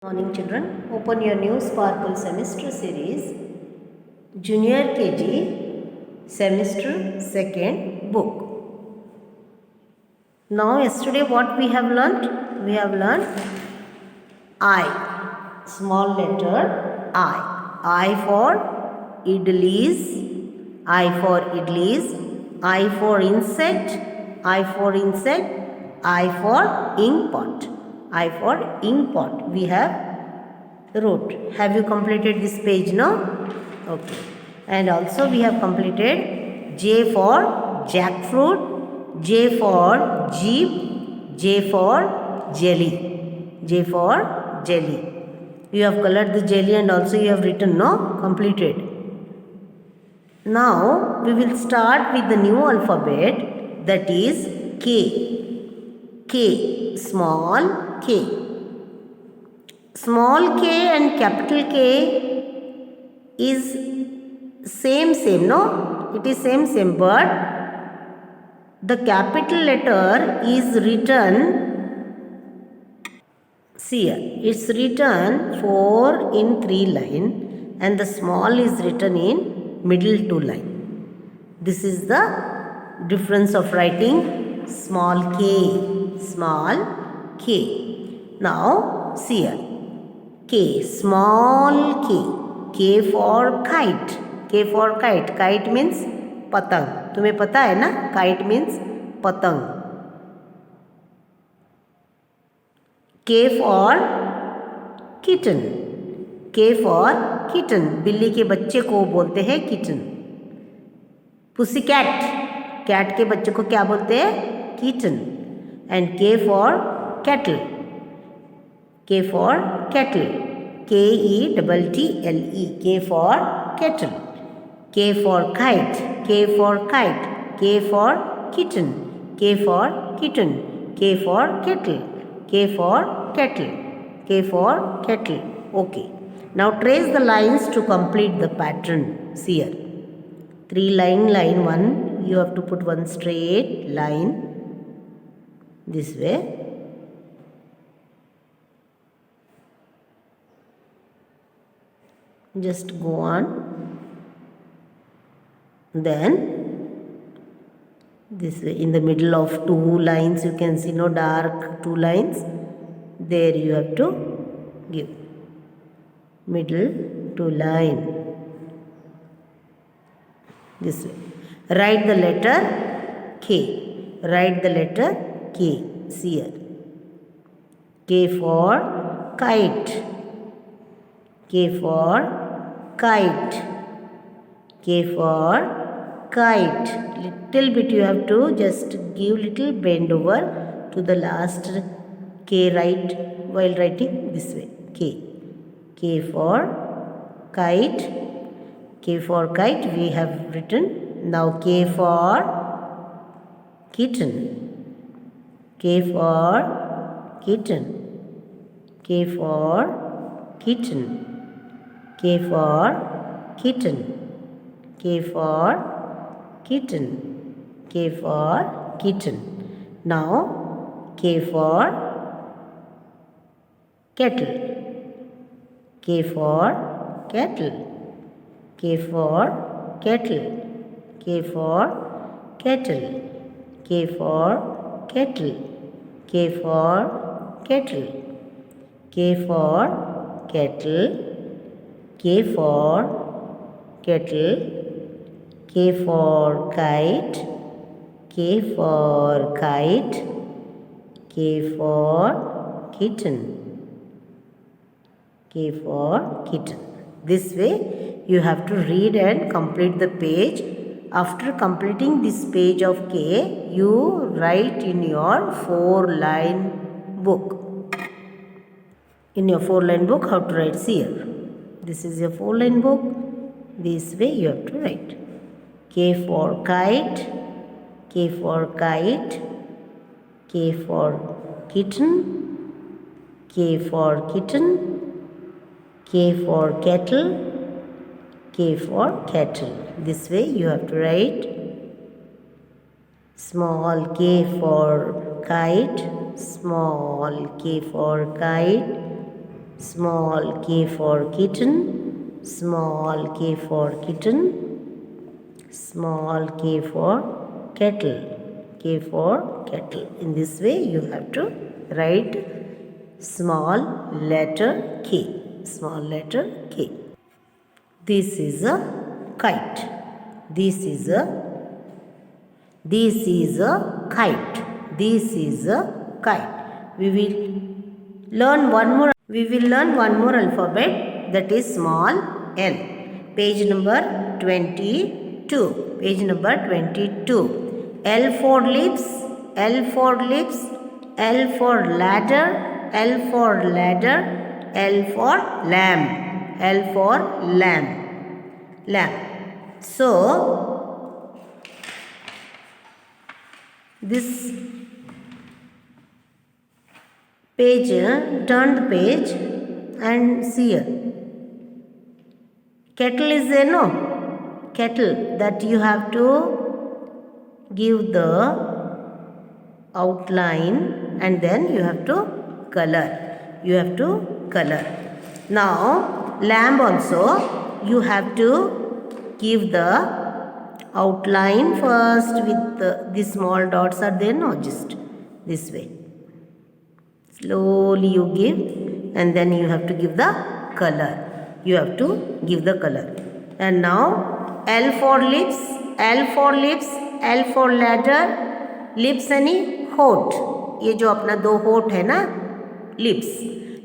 Morning children, open your new Sparkle semester series, Junior KG, semester 2nd book. Now yesterday what we have learnt? We have learnt I, small letter I. I for idlis, I for idlis, I for insect, I for insect, I for ink pot. I for ink pot. We have wrote. Have you completed this page now? Okay. And also we have completed J for jackfruit, J for jeep, J for jelly. J for jelly. You have colored the jelly and also you have written, no? Completed. Now we will start with the new alphabet, that is K. K, small k. Small k and capital K is same, no? It is same, but the capital letter is written, see here, it's written 4 in 3 line and the small is written in middle 2 line. This is the difference of writing small k. Now see here, K, small k. K for kite. K for kite. Kite means patang. तुम्हें पता है ना? Kite means patang. K for kitten. K for kitten. बिल्ली के बच्चे को बोलते हैं kitten. Pussy cat. Cat के बच्चे को क्या बोलते हैं? Kitten. And K for kettle. K for kettle. Kettle. K for kettle. K for kite. K for kite. K for kitten. K for kitten. K for kettle. K for kettle. K for kettle. Okay. Now trace the lines to complete the pattern. See here. 3 line 1. You have to put one straight line this way. Just go on. Then this way, in the middle of 2 lines, you can see no dark 2 lines. There you have to give middle 2 line. This way. Write the letter K. Write the letter K. See here. K for kite. K for kite. K for kite. Little bit you have to just give little bend over to the last K right while writing this way. K. K for kite. K for kite we have written. Now K for kitten. K for kitten. K for kitten. K for kitten. K for kitten. K for kitten. Now K for kettle. K for kettle. K for kettle. K for kettle. K for kettle. K for kettle. K for kettle. K for kettle. K for kite. K for kite. K for kitten. K for kitten. This way you have to read and complete the page. After completing this page of K, you write in your 4-line book. In your 4-line book, how to write? See here. This is your 4-line book. This way you have to write. K for kite. K for kite. K for kitten. K for kitten. K for kettle. K for kettle. This way you have to write. Small k for kite. Small k for kite. Small K for kitten. Small K for kitten. Small K for kettle. K for kettle. In this way you have to write small letter K. Small letter K. This is a kite. This is a kite. This is a kite. We will learn one more alphabet, that is small l. Page number 22. Page number 22. L for lips. L for lips. L for ladder. L for ladder. L for lamb. L for lamb. Lamb. So this page, turn the page and see here. Kettle is there, no? Kettle, that you have to give the outline and then you have to color. You have to color. Now, lamb also, you have to give the outline first with the small dots are there, no? Just this way. Slowly you give and then you have to give the color. You have to give the color. And now L for lips, L for lips, L for ladder, lips यानी होठ, ये जो अपना दो होठ है ना, lips.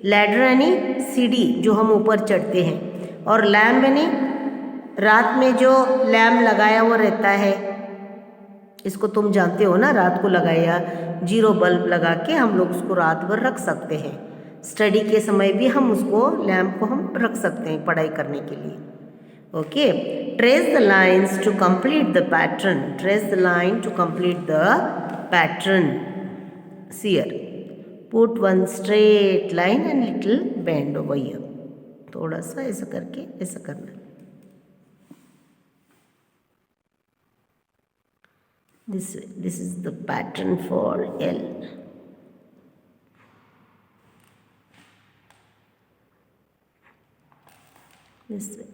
Ladder यानी सीढ़ी जो हम ऊपर चढ़ते हैं, और लैम्प यानी रात में जो लैम्प लगाया हुआ रहता है, इसको तुम जानते हो ना, रात को लगाया, जीरो बल्ब लगा के हम लोग उसको रात भर रख सकते हैं. स्टडी के समय भी हम उसको लैम्प को हम रख सकते हैं पढ़ाई करने के लिए. Okay. Trace the lines to complete the pattern. Trace the line to complete the pattern. See here. Put one straight line and little bend over here. थोड़ा सा ऐसा करके ऐसा करना. This way. This is the pattern for L. This way.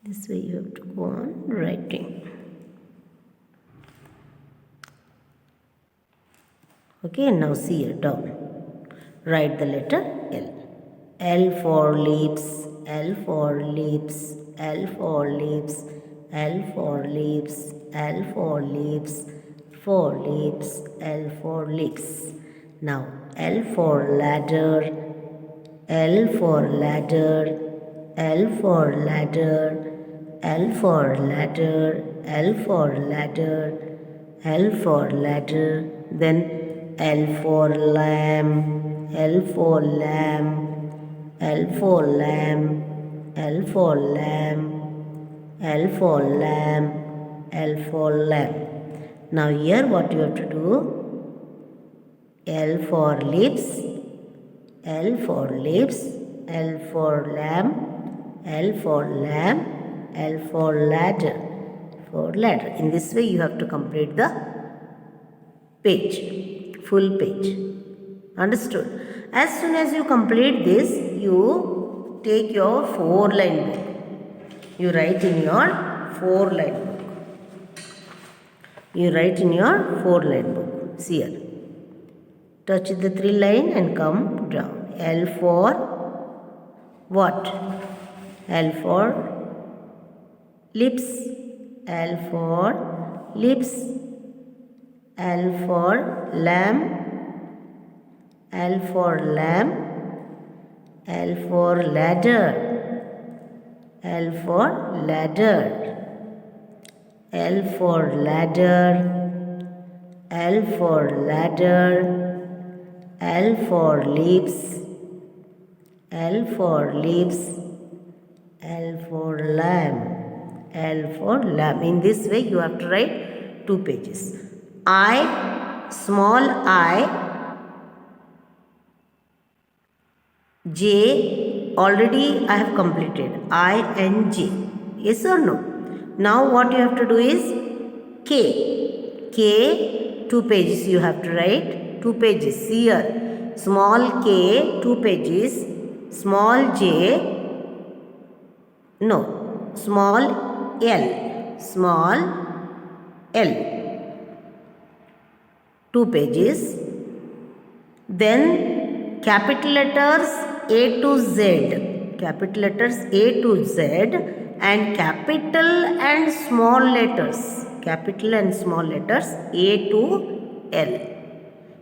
This way you have to go on writing. Okay, now see here down. Write the letter L. L for lips, L for lips, L for lips, L for lips, L for lips, for lips, L for lips. Now L for ladder, L for ladder, L for ladder, L for ladder, L for ladder, L for ladder, then L for lamb, L for lamb, L for lamb, L for lamb, L for lamb, L for lamb. Now here what you have to do, L for lips, L for lips, L for lamb, L for lamb, L for ladder, for ladder. In this way you have to complete the page, full page. Understood? As soon as you complete this, you take your 4-line book. You write in your 4-line book. You write in your 4-line book. See here. Touch the 3 line and come down. L for what? L for lips. L for lips. L for lamb. L for lamb, L for ladder, L for ladder, L for ladder, L for ladder, L for lips, L for lips, L for lamb, L for lamb. In this way you have to write 2 pages. I, small I, J, already I have completed. I and J. Yes or no? Now what you have to do is K. K, 2 pages you have to write. 2 pages here. Small k, 2 pages. Small j, no, small l. Small l, 2 pages. Then capital letters A to Z. Capital letters A to Z and capital and small letters. Capital and small letters A to L.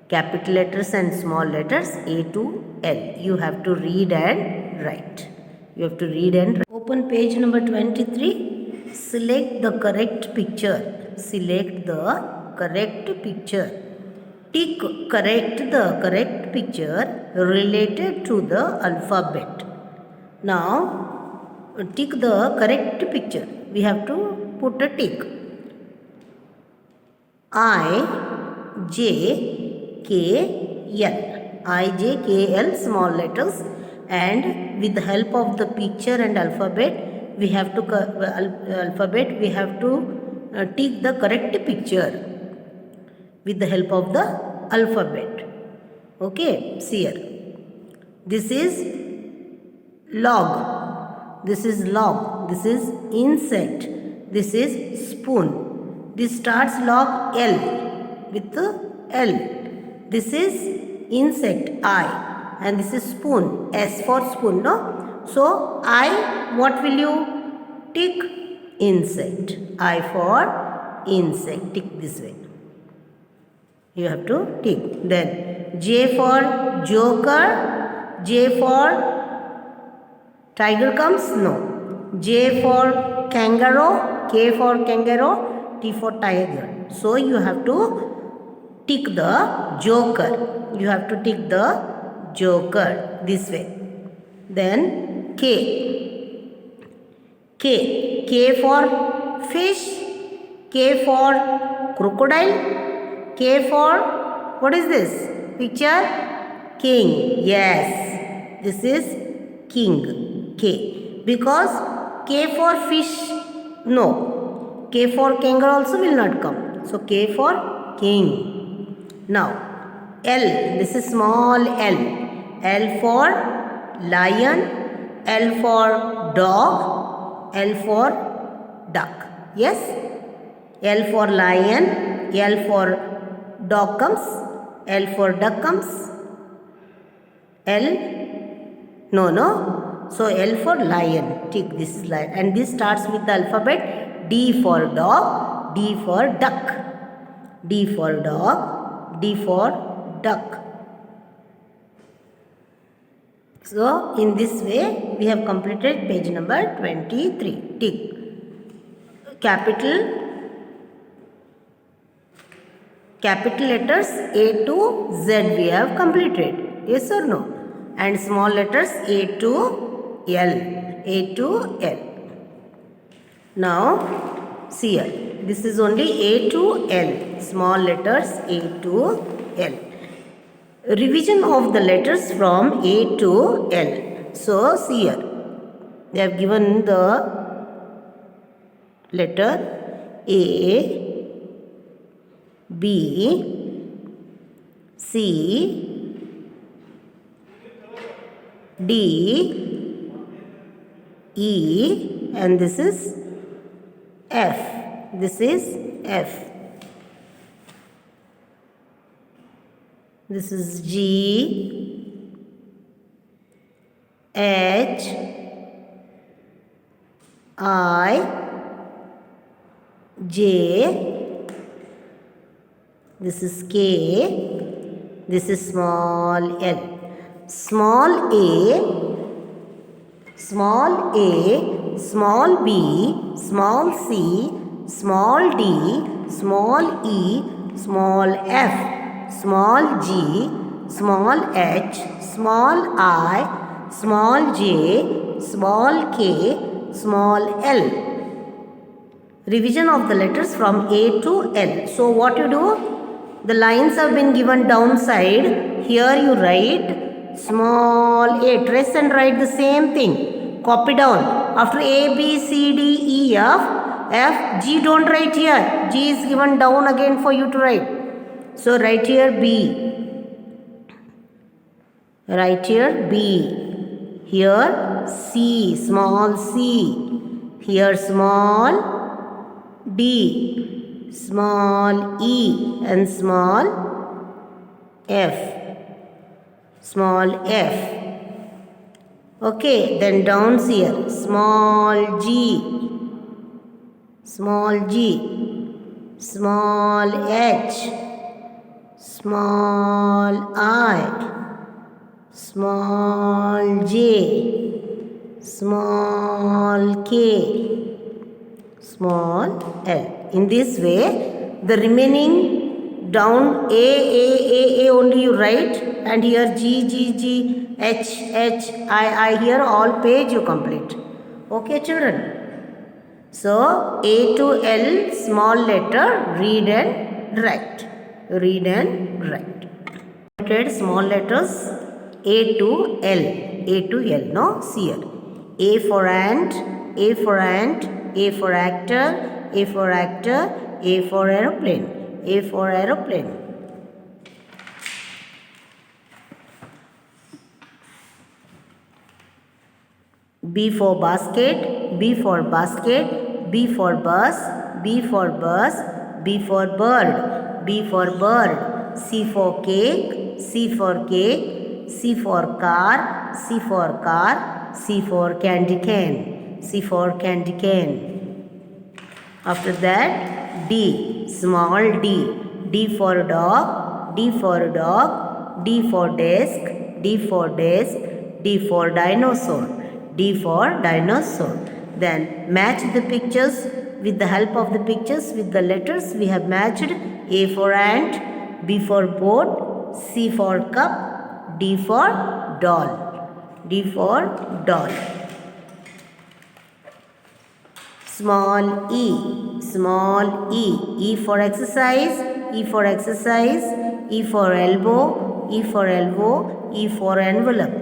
Capital letters and small letters A to L. You have to read and write. You have to read and write. Open page number 23. Select the correct picture. Select the correct picture. Tick correct the correct picture related to the alphabet. Now, tick the correct picture. We have to put a tick. I, J, K, L. I, J, K, L, small letters. And with the help of the picture and alphabet, we have to tick the correct picture with the help of the alphabet. Okay, see here. This is log. This is log. This is insect. This is spoon. This starts log L with the L. This is insect I. And this is spoon, S for spoon, no? So, I, what will you tick? Insect. I for insect, tick this way. You have to tick. Then, J for joker, J for tiger comes, no. J for kangaroo, K for kangaroo, T for tiger. So, you have to tick the joker. You have to tick the joker this way. Then K. K for fish, K for crocodile, K for, what is this picture? King. Yes, this is king. K. Because K for fish, no. K for kangaroo also will not come. So K for king. Now L, this is small l. L for lion, L for dog, L for duck. Yes? L for lion, L for dog comes, L for duck comes. L, no. So L for lion, tick, this is lion. And this starts with the alphabet D for dog, D for duck. D for dog, D for duck. So, in this way, we have completed page number 23. Tick. Capital letters A to Z we have completed. Yes or no? And small letters A to L. A to L. Now, see here. This is only A to L. Small letters A to L. Revision of the letters from A to L. So, see here. They have given the letter A, B, C, D, E, and this is F. This is F. This is G, H, I, J, this is K, this is small l. Small a, small a, small b, small c, small d, small e, small f, small g, small h, small I, small j, small k, small l. Revision of the letters from A to L. So what you do? The lines have been given downside. Here you write small a. Trace and write the same thing. Copy down. After A, B, C, D, E, F, F, G don't write here. G is given down again for you to write. So write here B. Write here B. Here C, small c. Here small d, small e, and small f. Small f. Okay, then down here, small g, small g, small h, small I, small j, small k, small l. In this way, the remaining down A only you write, and here G, H, I here all page you complete. Okay, children. So, A to L small letter, read and write. Read and write. Small letters A to L. A to L. No, see here. A for ant, A for ant, A for actor, A for actor, A for aeroplane, A for aeroplane. B for basket, B for basket, B for bus, B for bus, B for bird, B for bird, C for cake, C for cake, C for car, C for car, C for candy cane, C for candy cane. After that, D, small d, D for dog, D for dog, D for desk, D for desk, D for dinosaur, D for dinosaur. Then match the pictures with the help of the pictures with the letters. We have matched A for ant, B for boat, C for cup, D for doll, D for doll. Small e, E for exercise, E for exercise, E for elbow, E for elbow, E for envelope,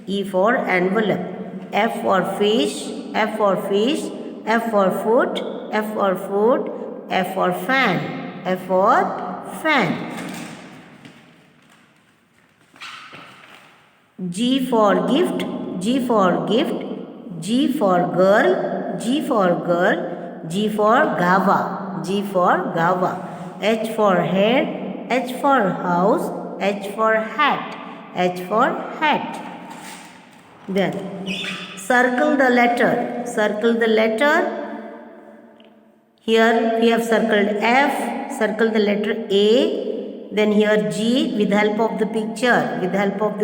E for envelope. F for fish, F for fish, F for foot, F for foot, F for fan, F for fan. G for gift, G for gift, G for girl, G for girl, G for gava, G for gava. H for head, H for house, H for hat, H for hat. Then circle the letter, circle the letter. Here we have circled F, circle the letter A, then here G with help of the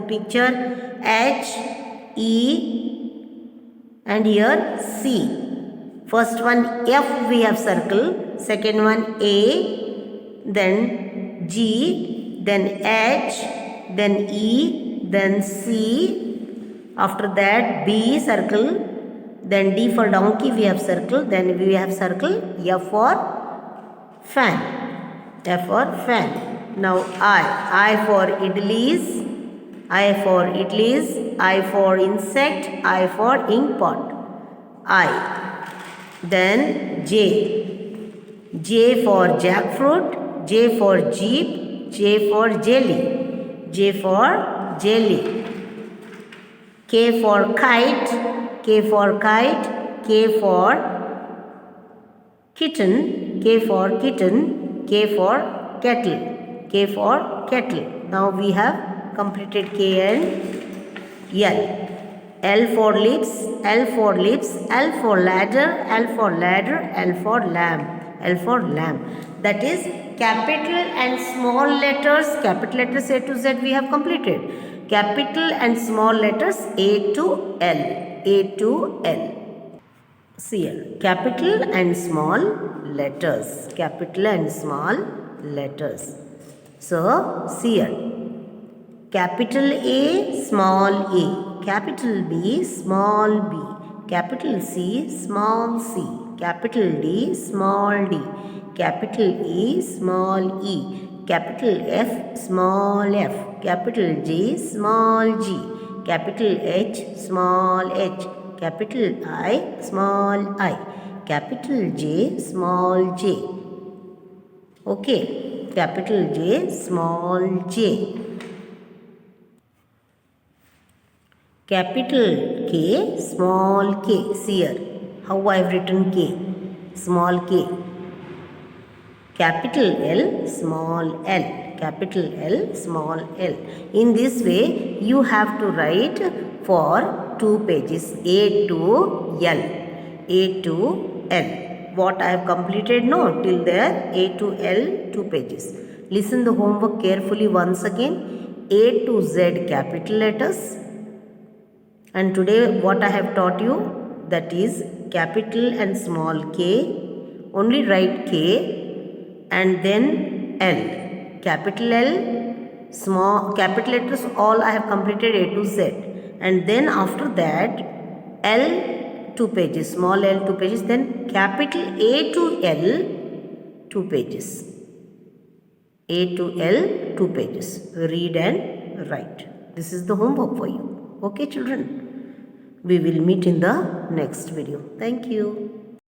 picture, H, E, and here C. First one F we have circled, second one A, then G, then H, then E, then C. After that B circle, then D for donkey we have circled, then we have circled F for fan, F for fan. Now I for idlis, I for idlis, I for insect, I for ink pot, I. Then J for jackfruit, J for jeep, J for jelly, J for jelly. K for kite, K for kite, K for kitten, K for kitten, K for kettle, K for kettle. Now we have completed K and L. L for lips, L for lips, L for ladder, L for ladder, L for lamb, L for lamb. That is capital and small letters, capital letters A to Z we have completed. Capital and small letters A to L, A to L. See here, capital and small letters, capital and small letters. So, see here, capital A, small a, capital B, small b, capital C, small c, capital D, small d, capital E, small e, capital F, small f, capital G, small g, capital H, small h, capital I, small I, capital J, small j. Okay, capital J, small j. Capital K, small k. See here, how I have written K, small k. Capital L, small l. Capital L, small l. In this way, you have to write for 2 pages, A to L. A to L. What I have completed? No, till there, A to L, 2 pages. Listen the homework carefully once again. A to Z, capital letters. And today, what I have taught you, that is capital and small k. Only write K and then L. Capital L, small capital letters, all I have completed A to Z. And then after that, L 2 pages, small l 2 pages, then capital A to L 2 pages. A to L 2 pages. Read and write. This is the homework for you. Okay, children? We will meet in the next video. Thank you.